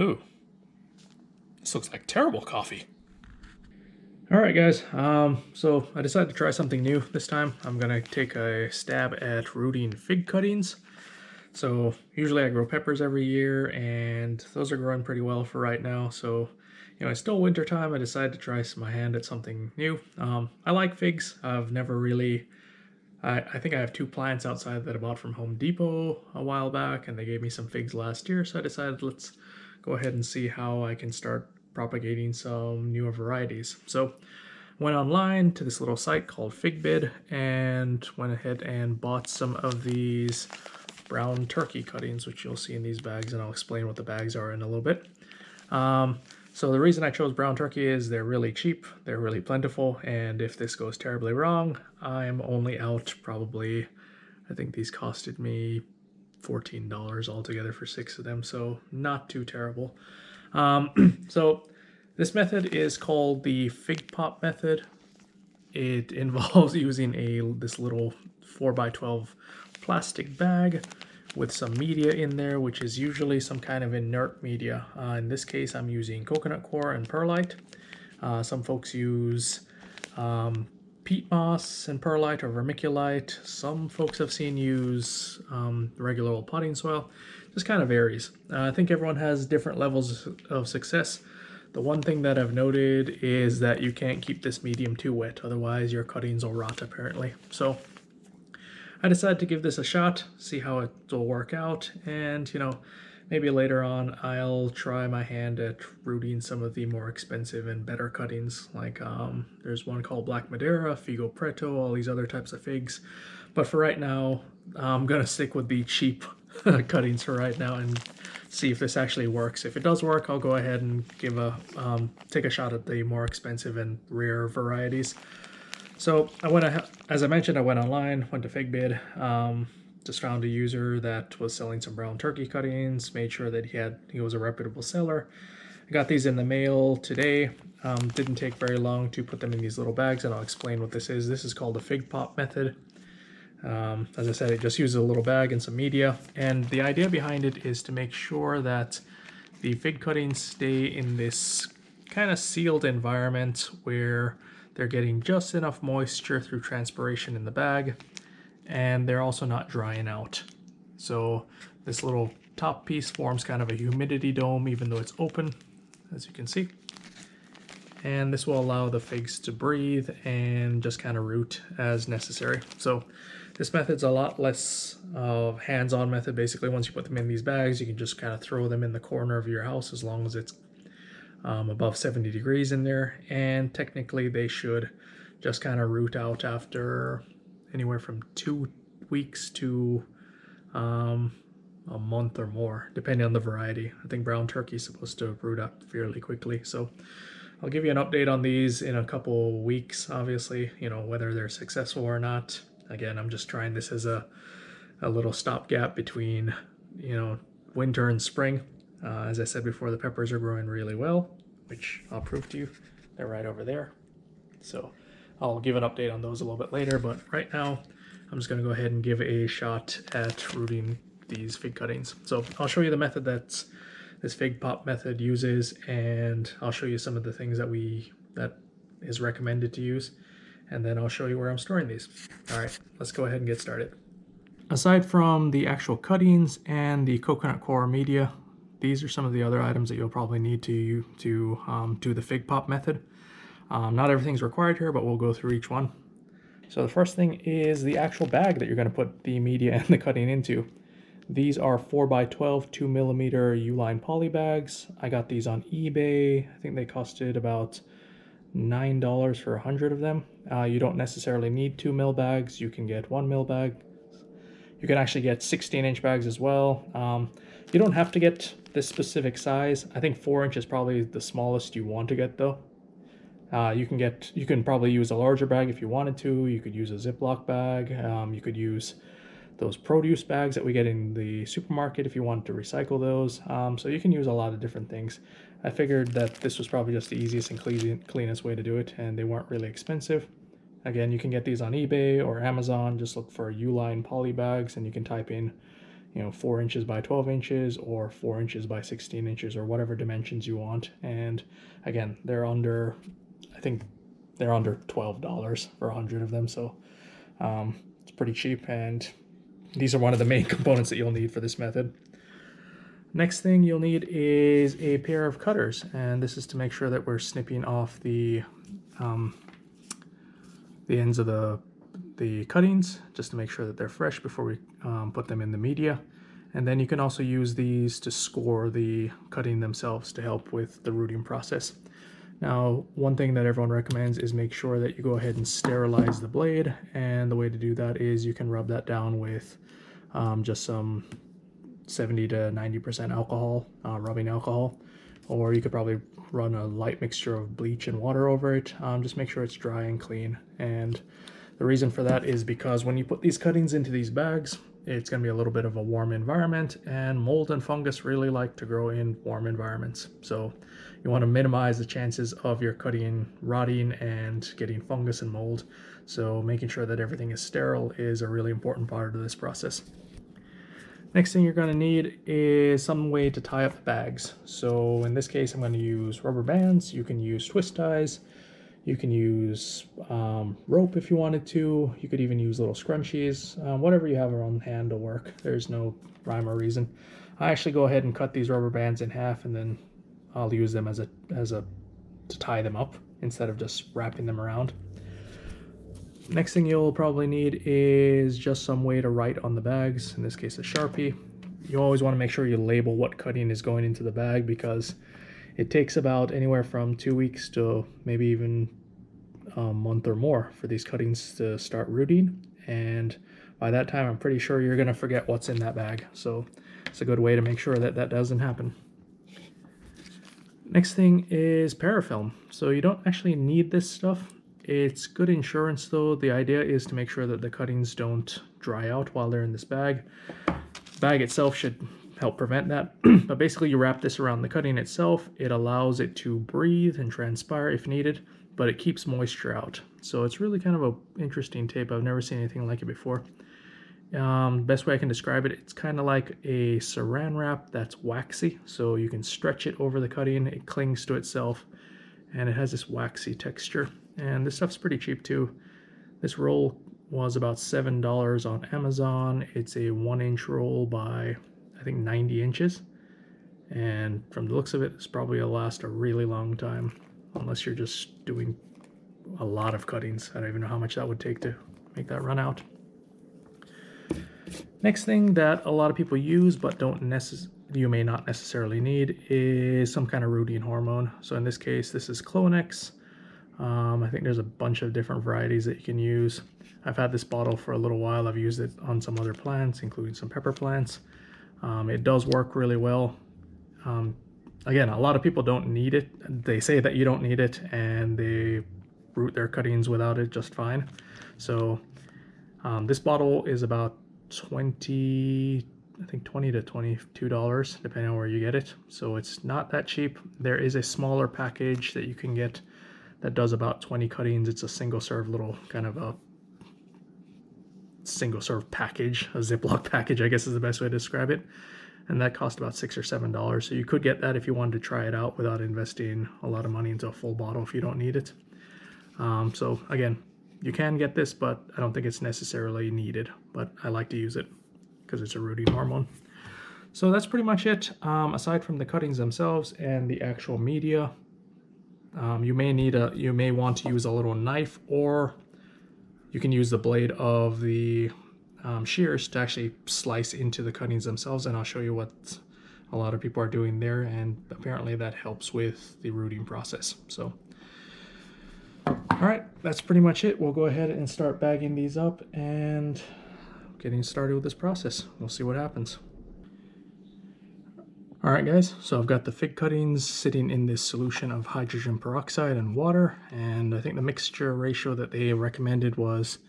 Ooh, this looks like terrible coffee. Alright guys, so I decided to try something new this time. I'm gonna take a stab at rooting fig cuttings. So usually I grow peppers every year and those are growing pretty well for right now. So, it's still winter time. I decided to try my hand at something new. I like figs. I've never really, I think I have 2 plants outside that I bought from Home Depot a while back and they gave me some figs last year. So I decided let's go ahead and see how I can start propagating some newer varieties. So went online to this little site called Figbid and went ahead and bought some of these brown turkey cuttings, which you'll see in these bags, and I'll explain what the bags are in a little bit. So the reason I chose brown turkey is they're really cheap, they're really plentiful, and if this goes terribly wrong, I'm only out probably, I think these costed me $14 altogether for 6 of them, so not too terrible. So this method is called the fig pop method. It involves using this little 4x12 plastic bag with some media in there, which is usually some kind of inert media. In this case, I'm using coconut coir and perlite. Some folks use peat moss and perlite or vermiculite. Some folks I've seen use regular old potting soil. Just kind of varies. I think everyone has different levels of success. The one thing that I've noted is that you can't keep this medium too wet, otherwise your cuttings will rot apparently. So I decided to give this a shot, see how it will work out, and maybe later on I'll try my hand at rooting some of the more expensive and better cuttings, like there's one called Black Madeira, Figo Preto, all these other types of figs. But for right now, I'm gonna stick with the cheap cuttings for right now and see if this actually works. If it does work, I'll go ahead and give take a shot at the more expensive and rare varieties. So as I mentioned, I went online, went to Figbid, just found a user that was selling some brown turkey cuttings, made sure that he was a reputable seller. I got these in the mail today. Didn't take very long to put them in these little bags, and I'll explain what this is. This is called the fig pop method. As I said, it just uses a little bag and some media, and the idea behind it is to make sure that the fig cuttings stay in this kind of sealed environment where they're getting just enough moisture through transpiration in the bag, and they're also not drying out. So this little top piece forms kind of a humidity dome even though it's open, as you can see. And this will allow the figs to breathe and just kind of root as necessary. So this method's a lot less of hands-on method. Basically, once you put them in these bags, you can just kind of throw them in the corner of your house as long as it's above 70 degrees in there. And technically, they should just kind of root out after anywhere from 2 weeks to a month or more, depending on the variety. I think brown turkey is supposed to root up fairly quickly. So I'll give you an update on these in a couple weeks, obviously, whether they're successful or not. Again, I'm just trying this as a little stopgap between, winter and spring. As I said before, the peppers are growing really well, which I'll prove to you. They're right over there. So I'll give an update on those a little bit later, but right now I'm just going to go ahead and give a shot at rooting these fig cuttings. So I'll show you the method that this fig pop method uses, and I'll show you some of the things that is recommended to use, and then I'll show you where I'm storing these. All right, let's go ahead and get started. Aside from the actual cuttings and the coconut coir media, these are some of the other items that you'll probably need to do the fig pop method. Not everything's required here, but we'll go through each one. So the first thing is the actual bag that you're going to put the media and the cutting into. These are 4x12 2mm Uline poly bags. I got these on eBay. I think they costed about $9 for 100 of them. You don't necessarily need 2mm bags. You can get 1mm bag. You can actually get 16-inch bags as well. You don't have to get this specific size. I think 4-inch is probably the smallest you want to get though. You can probably use a larger bag if you wanted to. You could use a Ziploc bag. You could use those produce bags that we get in the supermarket if you wanted to recycle those. So you can use a lot of different things. I figured that this was probably just the easiest and cleanest way to do it, and they weren't really expensive. Again, you can get these on eBay or Amazon. Just look for Uline poly bags and you can type in you know, 4 inches by 12 inches or 4 inches by 16 inches or whatever dimensions you want. And again, they're under, I think they're under $12 for 100 of them. So it's pretty cheap, and these are one of the main components that you'll need for this method. Next thing you'll need is a pair of cutters, and this is to make sure that we're snipping off the ends of the cuttings, just to make sure that they're fresh before we put them in the media. And then you can also use these to score the cutting themselves to help with the rooting process. Now, one thing that everyone recommends is make sure that you go ahead and sterilize the blade, and the way to do that is you can rub that down with just some 70 to 90% alcohol, rubbing alcohol, or you could probably run a light mixture of bleach and water over it. Just make sure it's dry and clean. And the reason for that is because when you put these cuttings into these bags, it's going to be a little bit of a warm environment, and mold and fungus really like to grow in warm environments. So you want to minimize the chances of your cutting rotting and getting fungus and mold. So making sure that everything is sterile is a really important part of this process. Next thing you're going to need is some way to tie up the bags. So in this case, I'm going to use rubber bands. You can use twist ties. You can use rope if you wanted to. You could even use little scrunchies. Whatever you have around hand will work. There's no rhyme or reason. I actually go ahead and cut these rubber bands in half, and then I'll use them to tie them up instead of just wrapping them around. Next thing you'll probably need is just some way to write on the bags, in this case a Sharpie. You always want to make sure you label what cutting is going into the bag, because it takes about anywhere from 2 weeks to maybe even a month or more for these cuttings to start rooting, and by that time I'm pretty sure you're going to forget what's in that bag. So it's a good way to make sure that that doesn't happen. Next thing is Parafilm. So you don't actually need this stuff. It's good insurance though. The idea is to make sure that the cuttings don't dry out while they're in this bag. The bag itself should help prevent that. But basically you wrap this around the cutting itself. It allows it to breathe and transpire if needed, but it keeps moisture out. So it's really kind of an interesting tape. I've never seen anything like it before. Best way I can describe it, it's kind of like a saran wrap that's waxy. So you can stretch it over the cutting, it clings to itself, and it has this waxy texture. And this stuff's pretty cheap too. This roll was about $7 on Amazon. It's a 1-inch roll by, I think, 90 inches. And from the looks of it, it's probably will last a really long time, unless you're just doing a lot of cuttings. I don't even know how much that would take to make that run out. Next thing that a lot of people use but you may not necessarily need is some kind of rooting hormone. So in this case, this is Clonex. I think there's a bunch of different varieties that you can use. I've had this bottle for a little while. I've used it on some other plants, including some pepper plants. It does work really well. Again, a lot of people don't need it. They say that you don't need it, and they root their cuttings without it just fine. So this bottle is about $20 to $22 depending on where you get it. So it's not that cheap. There is a smaller package that you can get that does about 20 cuttings. It's a single serve little kind of a single serve package, a Ziploc package, I guess is the best way to describe it. And that cost about $6 or $7. So you could get that if you wanted to try it out without investing a lot of money into a full bottle if you don't need it. So again, you can get this, but I don't think it's necessarily needed, but I like to use it because it's a rooting hormone. So that's pretty much it. Aside from the cuttings themselves and the actual media, you may want to use a little knife, or you can use the blade of the shears to actually slice into the cuttings themselves, and I'll show you what a lot of people are doing there, and apparently that helps with the rooting process. So all right, that's pretty much it. We'll go ahead and start bagging these up and getting started with this process. We'll see what happens. All right, guys, so I've got the fig cuttings sitting in this solution of hydrogen peroxide and water, and I think the mixture ratio that they recommended was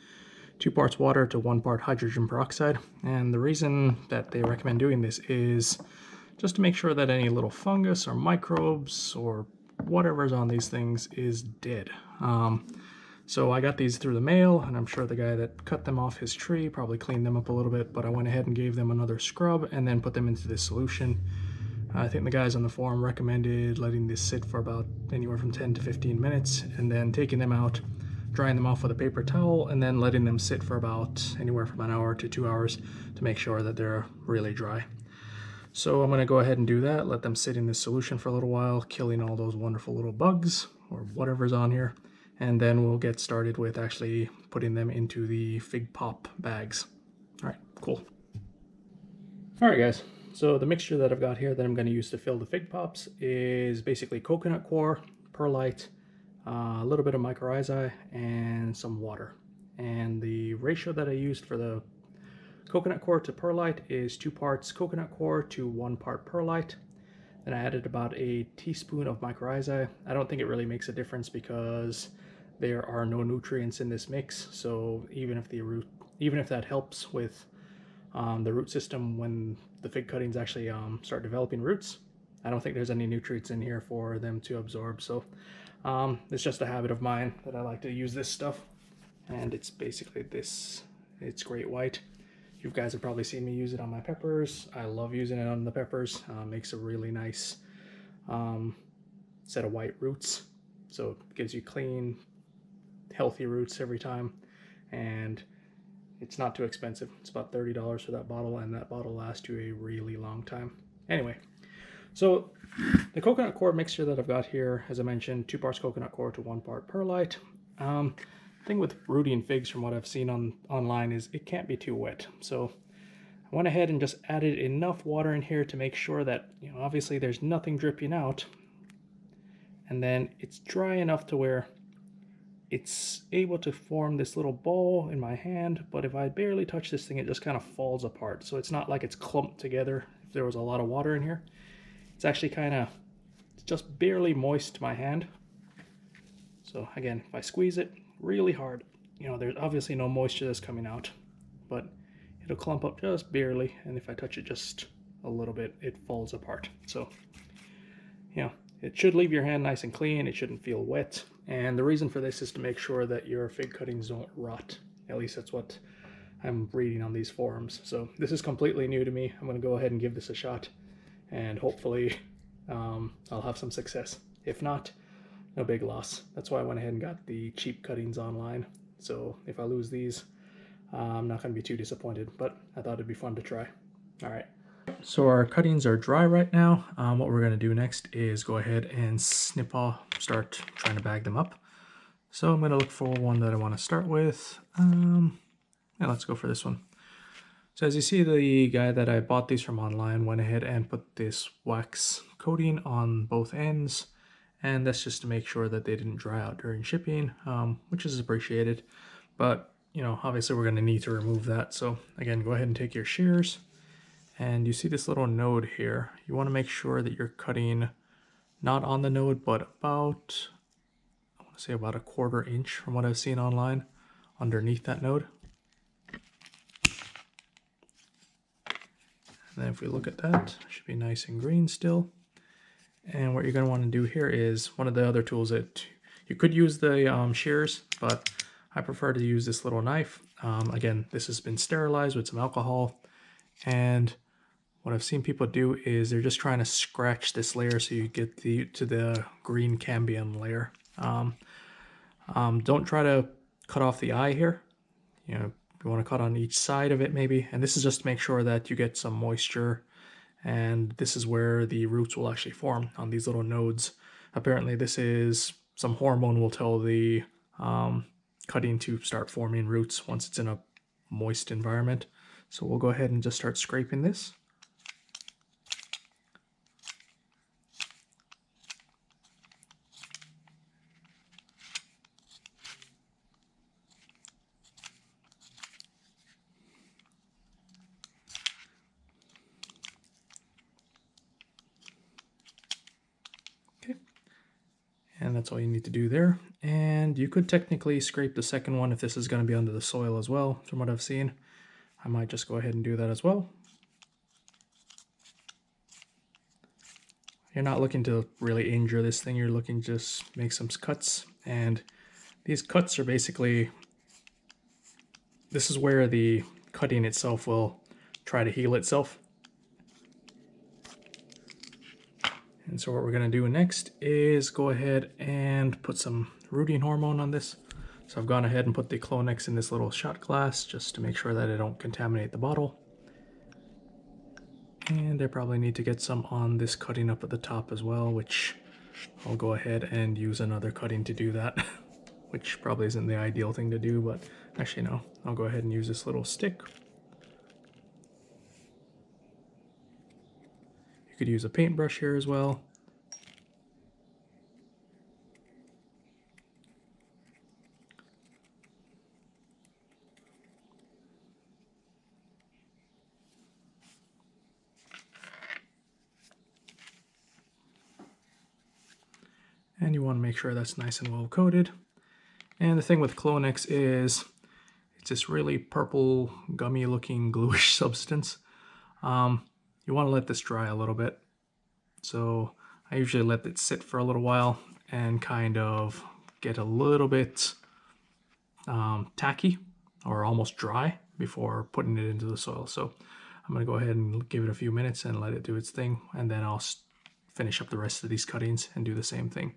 2 parts water to 1 part hydrogen peroxide. And the reason that they recommend doing this is just to make sure that any little fungus or microbes or whatever's on these things is dead. So I got these through the mail, and I'm sure the guy that cut them off his tree probably cleaned them up a little bit, but I went ahead and gave them another scrub and then put them into this solution. I think the guys on the forum recommended letting this sit for about anywhere from 10 to 15 minutes and then taking them out, drying them off with a paper towel, and then letting them sit for about anywhere from an hour to 2 hours to make sure that they're really dry. So I'm going to go ahead and do that, let them sit in this solution for a little while, killing all those wonderful little bugs or whatever's on here, and then we'll get started with actually putting them into the fig pop bags. All right, cool. All right, guys. So the mixture that I've got here that I'm going to use to fill the fig pops is basically coconut coir, perlite, a little bit of mycorrhizae, and some water. And the ratio that I used for the coconut coir to perlite is 2 parts coconut coir to 1 part perlite. Then I added about a teaspoon of mycorrhizae. I don't think it really makes a difference because there are no nutrients in this mix. So even if that helps with the root system when the fig cuttings actually start developing roots, I don't think there's any nutrients in here for them to absorb. So it's just a habit of mine that I like to use this stuff, and it's basically this. It's great white. You guys have probably seen me use it on my peppers. I love using it on the peppers. Makes a really nice set of white roots. So it gives you clean, healthy roots every time. And it's not too expensive. It's about $30 for that bottle, and that bottle lasts you a really long time. Anyway, so the coconut coir mixture that I've got here, as I mentioned, 2 parts coconut coir to 1 part perlite. Thing with rooting figs from what I've seen online is it can't be too wet. So I went ahead and just added enough water in here to make sure that, obviously there's nothing dripping out. And then it's dry enough to where it's able to form this little ball in my hand, but if I barely touch this thing, it just kind of falls apart. So it's not like it's clumped together if there was a lot of water in here. It's actually it's just barely moist to my hand. So again, if I squeeze it really hard, there's obviously no moisture that's coming out, but it'll clump up just barely, and if I touch it just a little bit, it falls apart. So, it should leave your hand nice and clean. It shouldn't feel wet, and the reason for this is to make sure that your fig cuttings don't rot. At least that's what I'm reading on these forums. So this is completely new to me. I'm going to go ahead and give this a shot, and hopefully I'll have some success. If not, no big loss. That's why I went ahead and got the cheap cuttings online. So if I lose these, I'm not going to be too disappointed, but I thought it'd be fun to try. All right. So our cuttings are dry right now. What we're going to do next is go ahead and start trying to bag them up. So I'm going to look for one that I want to start with. Yeah, let's go for this one. So as you see, the guy that I bought these from online went ahead and put this wax coating on both ends. And that's just to make sure that they didn't dry out during shipping, which is appreciated. But, obviously we're going to need to remove that. So again, go ahead and take your shears. And you see this little node here. You want to make sure that you're cutting not on the node, but about, I want to say about 1/4 inch from what I've seen online underneath that node. And then if we look at that, it should be nice and green still. And what you're going to want to do here is one of the other tools that you could use the shears, but I prefer to use this little knife. Again, this has been sterilized with some alcohol, and what I've seen people do is they're just trying to scratch this layer so you get to the green cambium layer. Don't try to cut off the eye here. You want to cut on each side of it maybe, and this is just to make sure that you get some moisture. And this is where the roots will actually form on these little nodes. Apparently this is some hormone will tell the cutting to start forming roots once it's in a moist environment. So we'll go ahead and just start scraping this. And that's all you need to do there. And you could technically scrape the second one if this is going to be under the soil as well, from what I've seen. I might just go ahead and do that as well. You're not looking to really injure this thing, you're looking to just make some cuts. And these cuts are basically, this is where the cutting itself will try to heal itself. And so what we're going to do next is go ahead and put some rooting hormone on this. So I've gone ahead and put the Clonex in this little shot glass just to make sure that I don't contaminate the bottle. And I probably need to get some on this cutting up at the top as well, which I'll go ahead and use another cutting to do that, which probably isn't the ideal thing to do, but actually no, I'll go ahead and use this little stick. You could use a paintbrush here as well. And you want to make sure that's nice and well coated. And the thing with Clonex is it's this really purple, gummy looking gluish substance. You want to let this dry a little bit. So I usually let it sit for a little while and kind of get a little bit tacky or almost dry before putting it into the soil. So I'm going to go ahead and give it a few minutes and let it do its thing, and then I'll finish up the rest of these cuttings and do the same thing.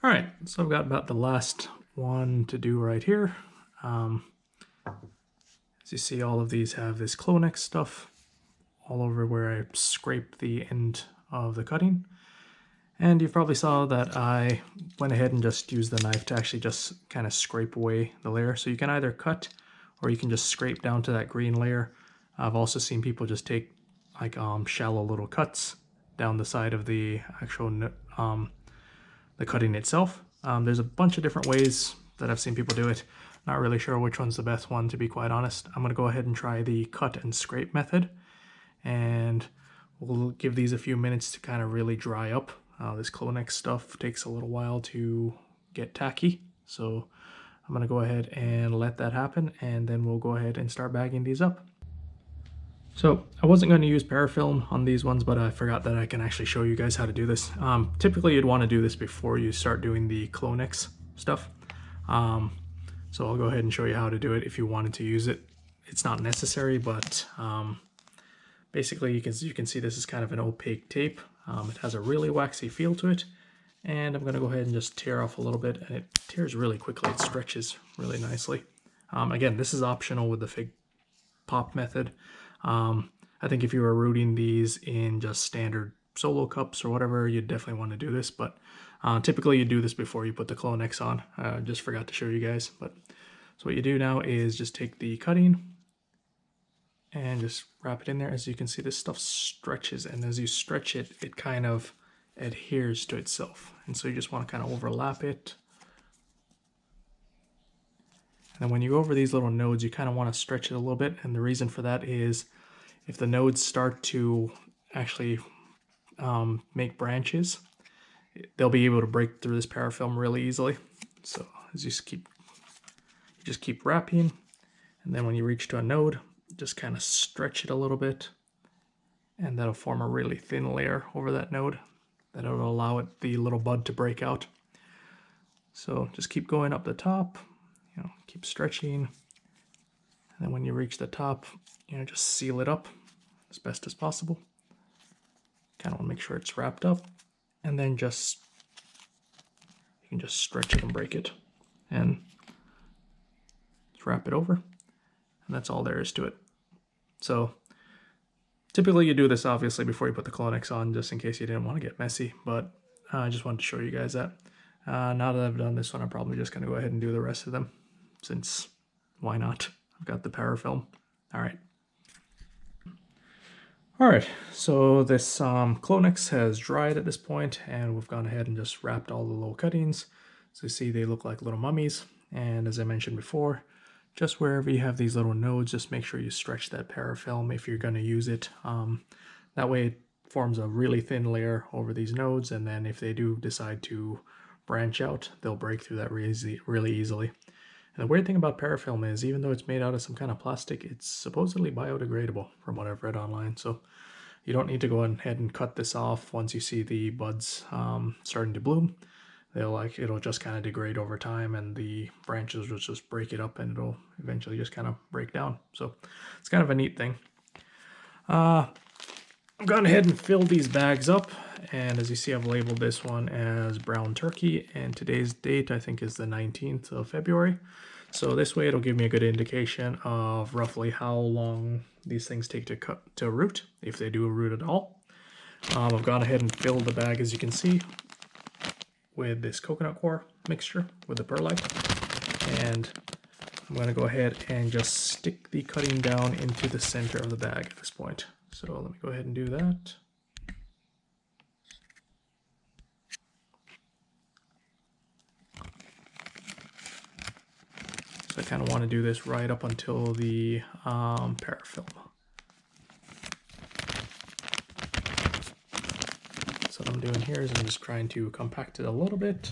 All right, so I've got about the last one to do right here. As you see, all of these have this Clonex stuff all over where I scraped the end of the cutting. And you probably saw that I went ahead and just used the knife to actually just kind of scrape away the layer. So you can either cut or you can just scrape down to that green layer. I've also seen people just take like shallow little cuts down the side of the actual the cutting itself. There's a bunch of different ways that I've seen people do it. Not really sure which one's the best one, to be quite honest. I'm going to go ahead and try the cut and scrape method, and we'll give these a few minutes to kind of really dry up. This Clonex stuff takes a little while to get tacky, so I'm going to go ahead and let that happen, and then we'll go ahead and start bagging these up. So I wasn't going to use Parafilm on these ones, but I forgot that I can actually show you guys how to do this. Typically you'd want to do this before you start doing the Clonex stuff. So I'll go ahead and show you how to do it if you wanted to use it. It's not necessary, but basically you can see this is kind of an opaque tape. It has a really waxy feel to it. And I'm going to go ahead and just tear off a little bit, and it tears really quickly. It stretches really nicely. Again, this is optional with the Fig Pop method. I think if you were rooting these in just standard solo cups or whatever, you'd definitely want to do this, but typically you do this before you put the Clonex on. Just forgot to show you guys, but so what you do now is just take the cutting and just wrap it in there. As you can see, this stuff stretches, and as you stretch it, it kind of adheres to itself, and so you just want to kind of overlap it. And when you go over these little nodes, you kind of want to stretch it a little bit, and the reason for that is if the nodes start to actually make branches, they'll be able to break through this parafilm really easily. So as you just keep wrapping, and then when you reach to a node, just kind of stretch it a little bit, and that'll form a really thin layer over that node that'll allow the little bud to break out. So just keep going up the top. Keep stretching, and then when you reach the top, just seal it up as best as possible. Kind of want to make sure it's wrapped up, and then you can just stretch it and break it, and just wrap it over, and that's all there is to it. So Typically you do this obviously before you put the Clonex on, just in case you didn't want to get messy, but I just wanted to show you guys that. Now that I've done this one, I'm probably just going to go ahead and do the rest of them, since why not? I've got the Parafilm. Alright. Alright, so this Clonex has dried at this point, and we've gone ahead and just wrapped all the little cuttings. So you see they look like little mummies, and as I mentioned before, just wherever you have these little nodes, just make sure you stretch that Parafilm if you're going to use it. That way it forms a really thin layer over these nodes, and then if they do decide to branch out, they'll break through that really easily. And the weird thing about Parafilm is, even though it's made out of some kind of plastic, it's supposedly biodegradable from what I've read online. So you don't need to go ahead and cut this off once you see the buds starting to bloom. It'll just kind of degrade over time, and the branches will just break it up, and it'll eventually just kind of break down. So it's kind of a neat thing. I've gone ahead and filled these bags up, and as you see, I've labeled this one as brown turkey, and today's date I think is the 19th of February. So this way it'll give me a good indication of roughly how long these things take to root, if they do root at all. I've gone ahead and filled the bag, as you can see, with this coconut coir mixture with the perlite, and I'm going to go ahead and just stick the cutting down into the center of the bag at this point. So let me go ahead and do that. So I kind of want to do this right up until the Parafilm. So what I'm doing here is I'm just trying to compact it a little bit.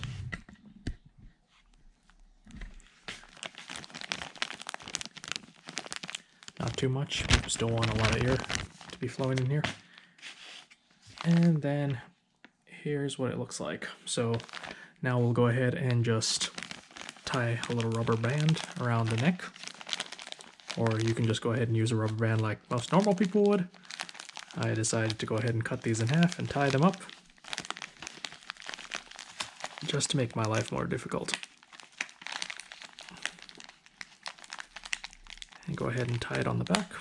Not too much, still want a lot of air to be flowing in here. And then here's what it looks like. So now we'll go ahead and just tie a little rubber band around the neck, or you can just go ahead and use a rubber band like most normal people would. I decided to go ahead and cut these in half and tie them up, just to make my life more difficult. And go ahead and tie it on the back.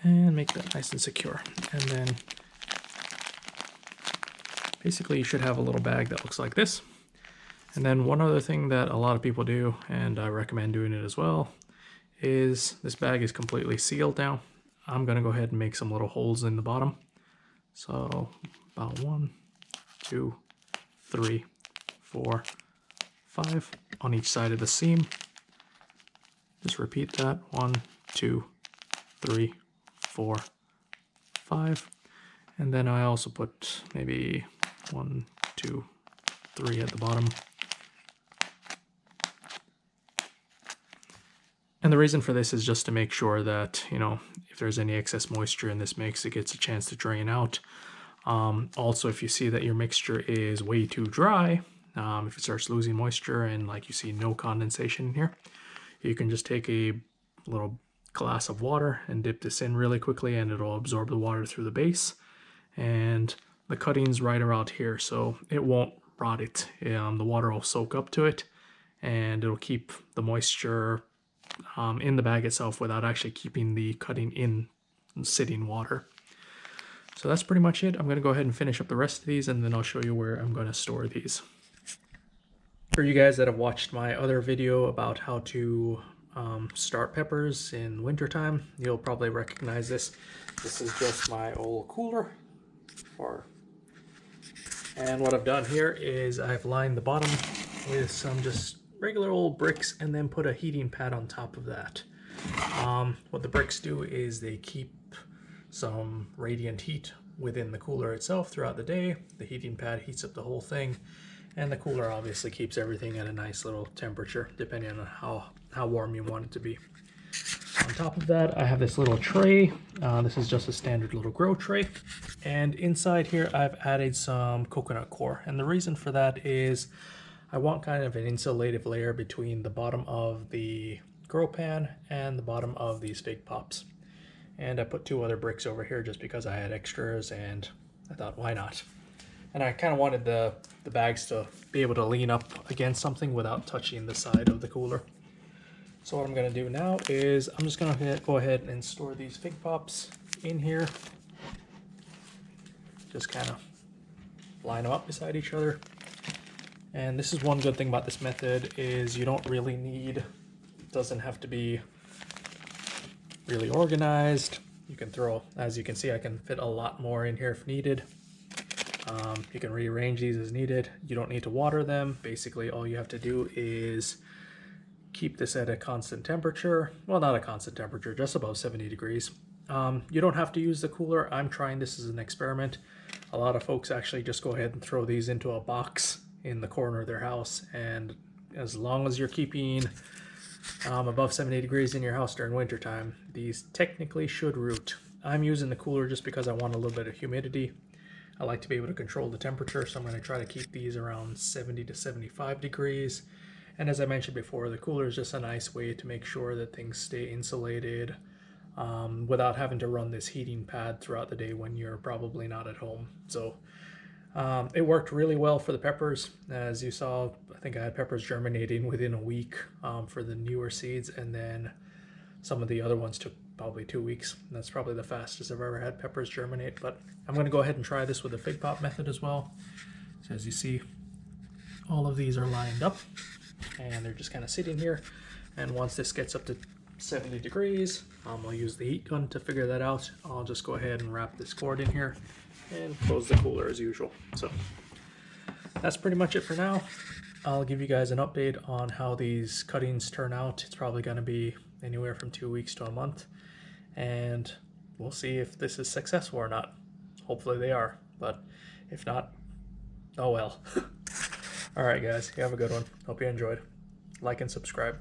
And make that nice and secure. And then basically you should have a little bag that looks like this. And then one other thing that a lot of people do, and I recommend doing it as well, is this bag is completely sealed now. I'm going to go ahead and make some little holes in the bottom. So about 1, 2, 3, 4, 5 on each side of the seam. Just repeat that. 1, 2, 3, 4, 5. And then I also put maybe 1, 2, 3 at the bottom. And the reason for this is just to make sure that, if there's any excess moisture in this mix, it gets a chance to drain out. Also, if you see that your mixture is way too dry, if it starts losing moisture and like you see no condensation in here, you can just take a little glass of water and dip this in really quickly, and it'll absorb the water through the base. And the cutting's right around here, so it won't rot it. The water will soak up to it, and it'll keep the moisture in the bag itself without actually keeping the cutting in sitting water. So that's pretty much it. I'm going to go ahead and finish up the rest of these, and then I'll show you where I'm going to store these. For you guys that have watched my other video about how to start peppers in wintertime, you'll probably recognize this. This is just my old cooler. And what I've done here is I've lined the bottom with some just regular old bricks, and then put a heating pad on top of that. What the bricks do is they keep some radiant heat within the cooler itself throughout the day. The heating pad heats up the whole thing, and the cooler obviously keeps everything at a nice little temperature depending on how warm you want it to be. On top of that, I have this little tray. This is just a standard little grow tray, and inside here I've added some coconut coir, and the reason for that is I want kind of an insulative layer between the bottom of the grow pan and the bottom of these fig pops. And I put 2 other bricks over here just because I had extras, and I thought, why not? And I kind of wanted the bags to be able to lean up against something without touching the side of the cooler. So what I'm going to do now is I'm just going to go ahead and store these fig pops in here. Just kind of line them up beside each other. And this is one good thing about this method is you don't really need, it doesn't have to be really organized. You can throw, as you can see, I can fit a lot more in here if needed. You can rearrange these as needed. You don't need to water them. Basically, all you have to do is keep this at a constant temperature. Well, not a constant temperature, just above 70 degrees. You don't have to use the cooler. I'm trying this as an experiment. A lot of folks actually just go ahead and throw these into a box in the corner of their house, and as long as you're keeping above 70 degrees in your house during winter time, these technically should root. I'm using the cooler just because I want a little bit of humidity. I like to be able to control the temperature, so I'm going to try to keep these around 70 to 75 degrees. And as I mentioned before, the cooler is just a nice way to make sure that things stay insulated without having to run this heating pad throughout the day when you're probably not at home. So it worked really well for the peppers. As you saw, I think I had peppers germinating within a week for the newer seeds, and then some of the other ones took probably 2 weeks. That's probably the fastest I've ever had peppers germinate, but I'm going to go ahead and try this with the fig pop method as well. So as you see, all of these are lined up and they're just kind of sitting here. And once this gets up to 70 degrees, I'll use the heat gun to figure that out. I'll just go ahead and wrap this cord in here and close the cooler as usual. So that's pretty much it for now. I'll give you guys an update on how these cuttings turn out. It's probably going to be anywhere from 2 weeks to a month, and we'll see if this is successful or not. Hopefully they are, but if not, oh well. All right guys, you have a good one. Hope you enjoyed. Like and subscribe.